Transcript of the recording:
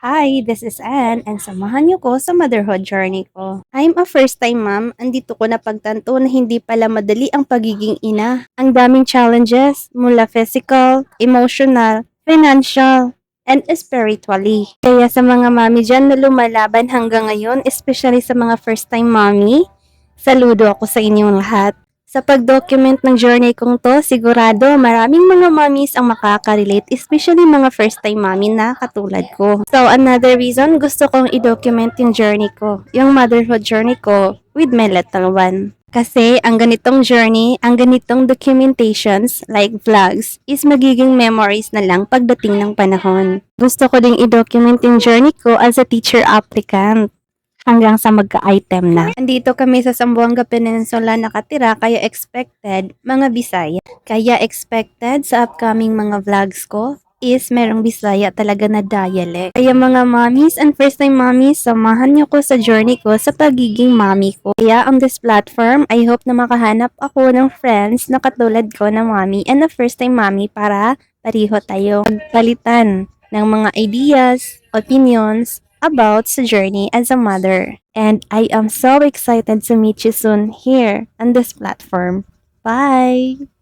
Hi, this is Anne and samahan niyo ko sa motherhood journey ko. I'm a first-time mom. Andito ko napagtanto na hindi pala madali ang pagiging ina. Ang daming challenges mula physical, emotional, financial, and spiritually. Kaya sa mga mami dyan na lumalaban hanggang ngayon, especially sa mga first-time mommy, saludo ako sa inyong lahat. Sa pag-document ng journey kong to, sigurado maraming mga mommies ang makaka-relate, especially mga first-time mommy na katulad ko. So, another reason gusto kong i-document yung journey ko, yung motherhood journey ko with my little one. Kasi ang ganitong journey, ang ganitong documentations like vlogs is magiging memories na lang pagdating ng panahon. Gusto ko ding i-document yung journey ko as a teacher applicant hanggang sa magka-item na. Andito kami sa Zamboanga Peninsula nakatira kaya expected mga Bisaya. Kaya expected sa upcoming mga vlogs ko is merong Bisaya talaga na dialect. Kaya mga mommies and first time mommies, samahan niyo ko sa journey ko sa pagiging mommy ko. Kaya on this platform, I hope na makahanap ako ng friends na katulad ko na mommy and na first time mommy para pariho tayo magpalitan ng mga ideas, opinions, about sa journey as a mother. And I am so excited to meet you soon here on this platform. Bye!